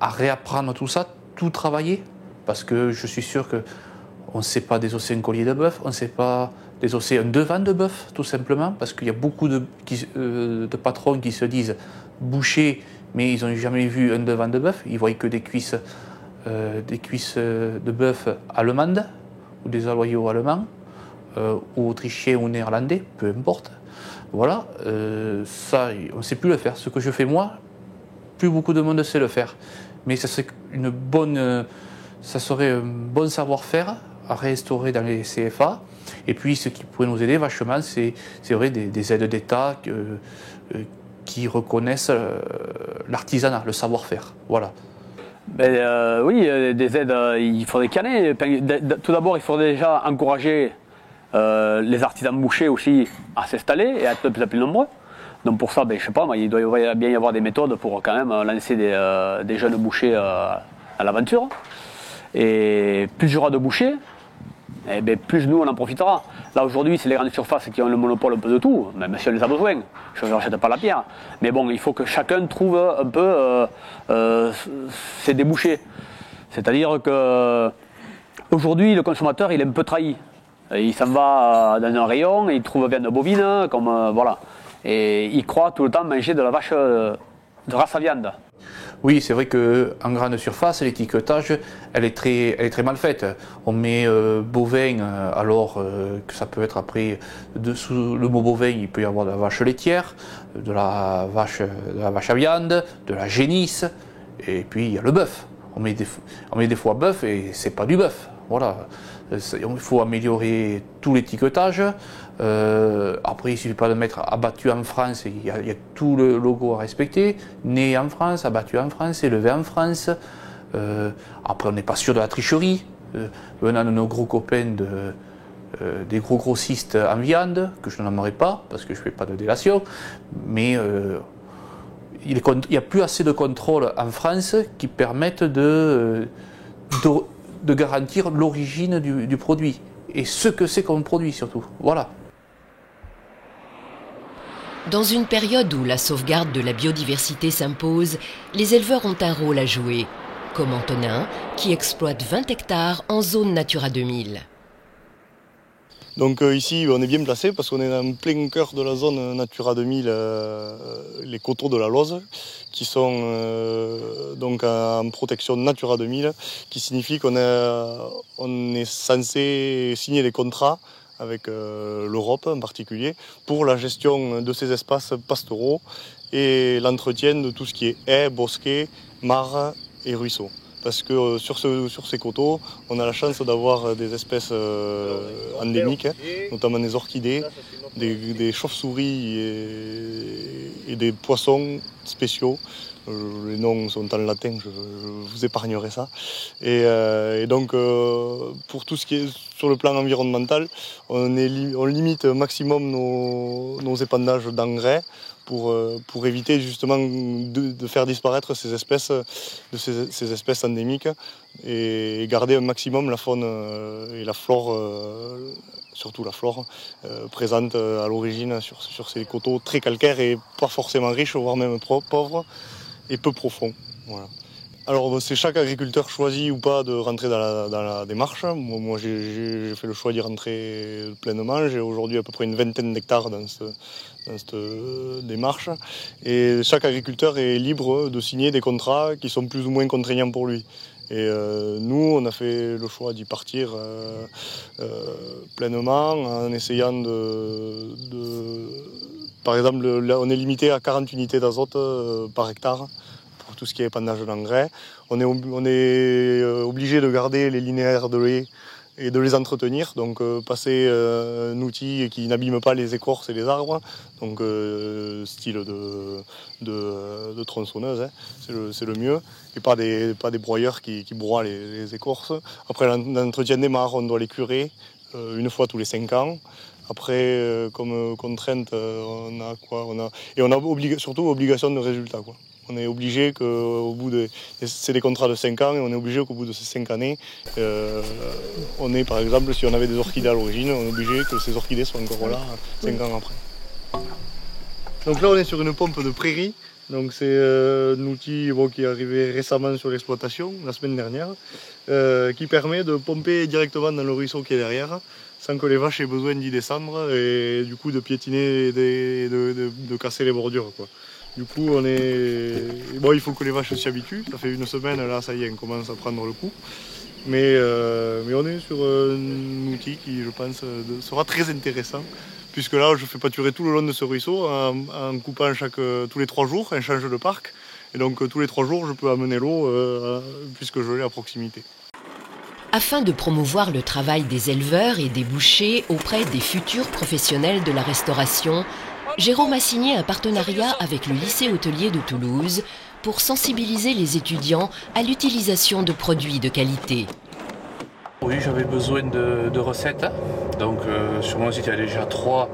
à réapprendre tout ça, tout travailler, parce que je suis sûr qu'on ne sait pas désosser un collier de bœuf, on ne sait pas désosser un devant de bœuf, tout simplement, parce qu'il y a beaucoup de patrons qui se disent bouchers, mais ils n'ont jamais vu un devant de bœuf, ils voient que des cuisses de bœuf allemandes, ou des aloyaux allemands, ou autrichiens ou néerlandais, peu importe. Voilà, ça, on ne sait plus le faire. Ce que je fais moi, plus beaucoup de monde sait le faire. Mais ça serait un bon savoir-faire à réinstaurer dans les CFA. Et puis, ce qui pourrait nous aider vachement, c'est vrai des aides d'État qui reconnaissent l'artisanat, le savoir-faire. Voilà. Oui, des aides, il faudrait qu'il y en ait. Tout d'abord, il faudrait déjà encourager les artisans bouchers aussi à s'installer et à être de plus en plus nombreux. Donc pour ça, je sais pas, il doit bien y avoir des méthodes pour quand même lancer des jeunes bouchers à l'aventure. Et plus il y aura de bouchers, eh bien, plus nous on en profitera. Là aujourd'hui c'est les grandes surfaces qui ont le monopole un peu de tout, même si on les a besoin, je ne leur jette pas la pierre. Mais bon, il faut que chacun trouve un peu ses débouchés. C'est-à-dire que aujourd'hui le consommateur il est un peu trahi. Il s'en va dans un rayon, il trouve viande bovine, comme voilà. Et il croit tout le temps manger de la vache de race à viande. Oui, c'est vrai qu'en grande surface, l'étiquetage, elle est très mal faite. On met bovin, alors que ça peut être après, sous le mot bovin, il peut y avoir de la vache laitière, de la vache à viande, de la génisse, et puis il y a le bœuf. On met des fois bœuf et c'est pas du bœuf. Voilà. Il faut améliorer tout l'étiquetage. Après, il ne suffit pas de mettre abattu en France, il y a tout le logo à respecter. Né en France, abattu en France, élevé en France. Après, on n'est pas sûr de la tricherie. Venant de nos gros copains des gros grossistes en viande, que je n'aimerais pas, parce que je ne fais pas de délation. Mais il n'y a plus assez de contrôle en France qui permettent de garantir l'origine du produit et ce que c'est comme produit surtout. Voilà. Dans une période où la sauvegarde de la biodiversité s'impose, les éleveurs ont un rôle à jouer, comme Antonin, qui exploite 20 hectares en zone Natura 2000. Donc ici, on est bien placé parce qu'on est en plein cœur de la zone Natura 2000, les coteaux de la Loze, qui sont donc en protection Natura 2000, qui signifie qu'on est censé signer des contrats avec l'Europe en particulier, pour la gestion de ces espaces pastoraux et l'entretien de tout ce qui est haies, bosquets, mares et ruisseaux. Parce que sur ces coteaux, on a la chance d'avoir des espèces endémiques, notamment des orchidées, des chauves-souris et des poissons spéciaux. Les noms sont en latin, je vous épargnerai ça. Et donc, pour tout ce qui est sur le plan environnemental, on limite au maximum nos épandages d'engrais pour éviter justement de faire disparaître ces espèces endémiques et garder un maximum la faune et la flore, surtout la flore, présente à l'origine sur ces coteaux très calcaires et pas forcément riches, voire même pauvres et peu profonds. Voilà. Alors c'est chaque agriculteur choisit ou pas de rentrer dans la démarche. Moi j'ai fait le choix d'y rentrer pleinement. J'ai aujourd'hui à peu près une vingtaine d'hectares dans cette démarche. Et chaque agriculteur est libre de signer des contrats qui sont plus ou moins contraignants pour lui. Et nous, on a fait le choix d'y partir pleinement en essayant par exemple, là, on est limité à 40 unités d'azote par hectare. Tout ce qui est épandage d'engrais. On est obligé de garder les linéaires de lait et de les entretenir, donc passer un outil qui n'abîme pas les écorces et les arbres, donc style de tronçonneuse, hein, c'est le mieux, et pas des broyeurs qui broient les écorces. Après l'entretien des mares, on doit les curer une fois tous les 5 ans. Après, comme contrainte, on a quoi ? Et on a surtout obligation de résultat, quoi. On est obligé c'est des contrats de 5 ans, et on est obligé qu'au bout de ces 5 années, on est par exemple, si on avait des orchidées à l'origine, on est obligé que ces orchidées soient encore là 5 ans après. Donc là on est sur une pompe de prairie, donc c'est un outil qui est arrivé récemment sur l'exploitation, la semaine dernière, qui permet de pomper directement dans le ruisseau qui est derrière, sans que les vaches aient besoin d'y descendre et du coup de piétiner et de casser les bordures, quoi. Du coup, il faut que les vaches s'y habituent. Ça fait une semaine, là, ça y est, on commence à prendre le coup. Mais on est sur un outil qui, je pense, sera très intéressant. Puisque là, je fais pâturer tout le long de ce ruisseau en coupant tous les 3 jours, on change de parc. Et donc, tous les 3 jours, je peux amener l'eau puisque je l'ai à proximité. Afin de promouvoir le travail des éleveurs et des bouchers auprès des futurs professionnels de la restauration, Jérôme a signé un partenariat avec le lycée hôtelier de Toulouse pour sensibiliser les étudiants à l'utilisation de produits de qualité. Oui, j'avais besoin de recettes. Donc sur mon site, il y a déjà 3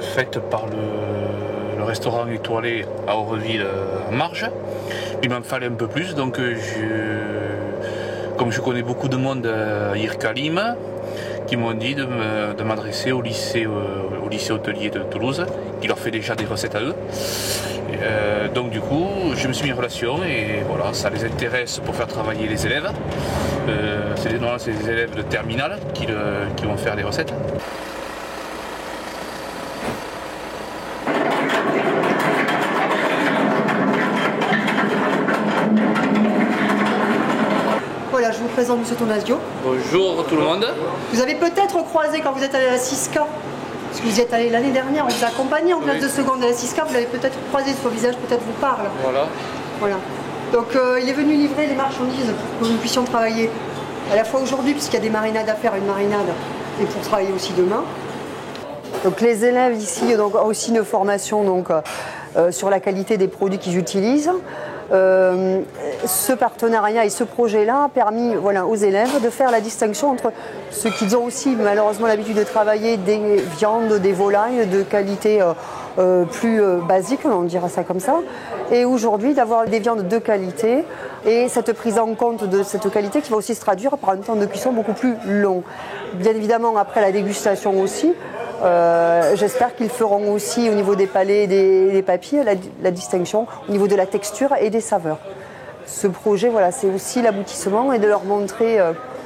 faites par le restaurant étoilé à Aurevilles en Marge. Il m'en fallait un peu plus, donc comme je connais beaucoup de monde à Irkalim, qui m'ont dit de m'adresser au lycée hôtelier de Toulouse, qui leur fait déjà des recettes à eux. Donc du coup, je me suis mis en relation et voilà, ça les intéresse pour faire travailler les élèves. C'est des élèves de terminale qui vont faire les recettes. Voilà, je vous présente M. Tonasio. Bonjour tout le monde. Vous avez peut-être croisé quand vous êtes allé à la CISCA, parce que vous y êtes allé l'année dernière, on vous a accompagné en classe de seconde à la CISCA, vous l'avez peut-être croisé, son visage peut-être vous parle. Voilà. Donc il est venu livrer les marchandises pour que nous puissions travailler à la fois aujourd'hui, puisqu'il y a des marinades à faire, une marinade, et pour travailler aussi demain. Donc les élèves ici ont aussi une formation sur la qualité des produits qu'ils utilisent. Ce partenariat et ce projet-là a permis aux élèves de faire la distinction entre ce qu'ils ont aussi malheureusement l'habitude de travailler, des viandes, des volailles de qualité plus basique, on dira ça comme ça, et aujourd'hui d'avoir des viandes de qualité et cette prise en compte de cette qualité qui va aussi se traduire par un temps de cuisson beaucoup plus long. Bien évidemment après la dégustation aussi, j'espère qu'ils feront aussi au niveau des palais et des papilles la distinction au niveau de la texture et des saveurs. Ce projet, c'est aussi l'aboutissement et de leur montrer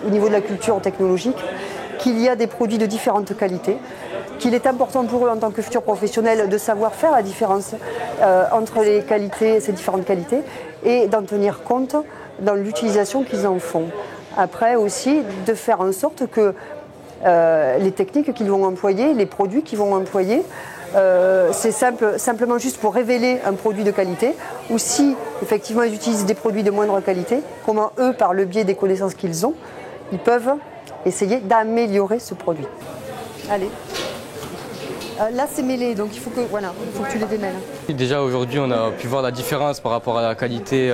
au niveau de la culture technologique qu'il y a des produits de différentes qualités, qu'il est important pour eux en tant que futurs professionnels de savoir faire la différence entre ces différentes qualités et d'en tenir compte dans l'utilisation qu'ils en font. Après aussi de faire en sorte que les techniques qu'ils vont employer, les produits qu'ils vont employer, c'est simplement juste pour révéler un produit de qualité, ou si effectivement ils utilisent des produits de moindre qualité, comment eux, par le biais des connaissances qu'ils ont, ils peuvent essayer d'améliorer ce produit. Allez. Là c'est mêlé, donc il faut que tu les démêles. Déjà aujourd'hui on a pu voir la différence par rapport à la qualité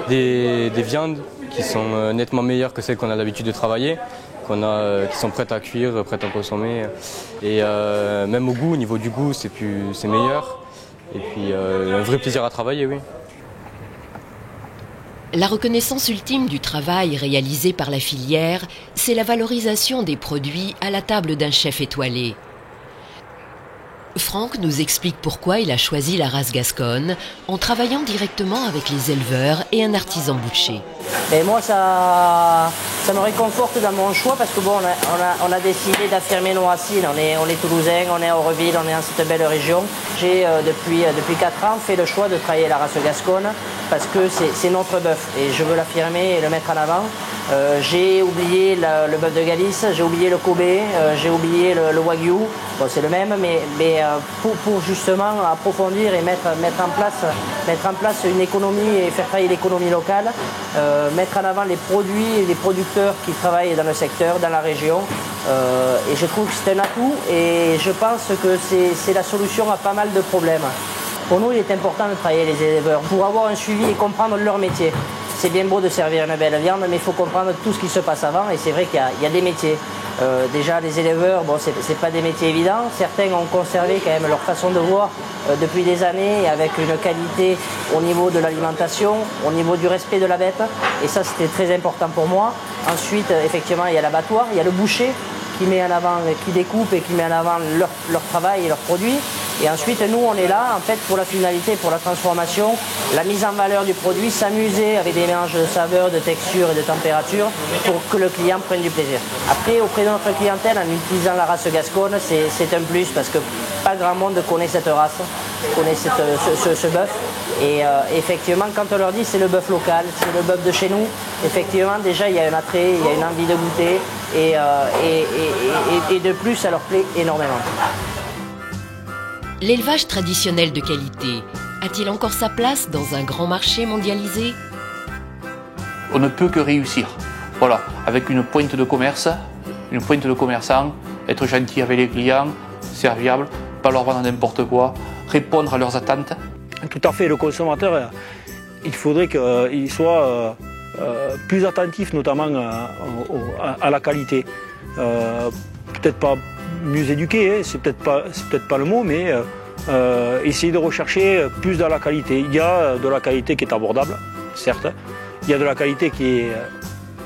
des viandes qui sont nettement meilleures que celles qu'on a l'habitude de travailler, qui sont prêtes à cuire, prêtes à consommer. Et même au goût, au niveau du goût, c'est meilleur. Et puis un vrai plaisir à travailler, oui. La reconnaissance ultime du travail réalisé par la filière, c'est la valorisation des produits à la table d'un chef étoilé. Franck nous explique pourquoi il a choisi la race gasconne en travaillant directement avec les éleveurs et un artisan boucher. Et moi, ça me réconforte dans mon choix parce que on a décidé d'affirmer nos racines. On est toulousains, on est à Oreville, on est dans cette belle région. J'ai depuis 4 ans fait le choix de travailler la race gasconne parce que c'est notre bœuf et je veux l'affirmer et le mettre en avant. J'ai oublié le bœuf de Galice, j'ai oublié le Kobe, j'ai oublié le Wagyu. Bon, c'est le même, mais pour justement approfondir et mettre en place une économie et faire travailler l'économie locale, mettre en avant les produits et les producteurs qui travaillent dans le secteur, dans la région. Et je trouve que c'est un atout et je pense que c'est la solution à pas mal de problèmes. Pour nous, il est important de travailler les éleveurs pour avoir un suivi et comprendre leur métier. C'est bien beau de servir une belle viande, mais il faut comprendre tout ce qui se passe avant et c'est vrai qu'il y a des métiers. Déjà les éleveurs, c'est pas des métiers évidents. Certains ont conservé quand même leur façon de voir depuis des années avec une qualité au niveau de l'alimentation, au niveau du respect de la bête. Et ça c'était très important pour moi. Ensuite, effectivement, il y a l'abattoir, il y a le boucher qui met en avant, qui découpe et qui met en avant leur travail et leurs produits. Et ensuite, nous, on est là en fait pour la finalité, pour la transformation, la mise en valeur du produit, s'amuser avec des mélanges de saveurs, de textures et de températures pour que le client prenne du plaisir. Après, auprès de notre clientèle, en utilisant la race gasconne, c'est un plus parce que pas grand monde connaît cette race, connaît ce bœuf. Et effectivement, quand on leur dit c'est le bœuf local, c'est le bœuf de chez nous, effectivement, déjà, il y a un attrait, il y a une envie de goûter et de plus, ça leur plaît énormément. L'élevage traditionnel de qualité a-t-il encore sa place dans un grand marché mondialisé ? On ne peut que réussir. Voilà, avec une pointe de commerce, une pointe de commerçants, être gentil avec les clients, serviable, pas leur vendre n'importe quoi, répondre à leurs attentes. Tout à fait, le consommateur, il faudrait qu'il soit plus attentif notamment à la qualité. Peut-être pas mieux éduqué, c'est peut-être pas le mot, mais essayer de rechercher plus de la qualité. Il y a de la qualité qui est abordable, certes. Il y a de la qualité qui est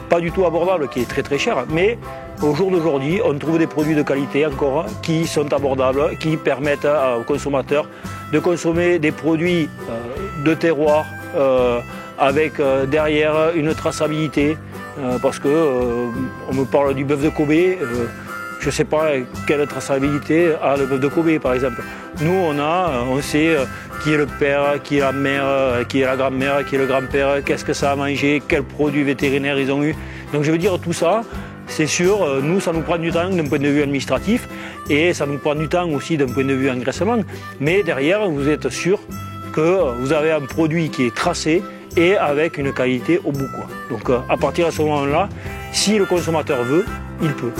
pas du tout abordable, qui est très très cher, mais au jour d'aujourd'hui, on trouve des produits de qualité encore qui sont abordables, qui permettent aux consommateurs de consommer des produits de terroir avec derrière une traçabilité, parce que on me parle du bœuf de Kobe. Je ne sais pas quelle traçabilité a le bœuf de Kobe, par exemple. Nous, on sait qui est le père, qui est la mère, qui est la grand-mère, qui est le grand-père, qu'est-ce que ça a mangé, quels produits vétérinaires ils ont eu. Donc je veux dire, tout ça, c'est sûr, nous, ça nous prend du temps d'un point de vue administratif et ça nous prend du temps aussi d'un point de vue engraissement. Mais derrière, vous êtes sûr que vous avez un produit qui est tracé et avec une qualité au bout, quoi. Donc à partir de ce moment-là, si le consommateur veut, il peut.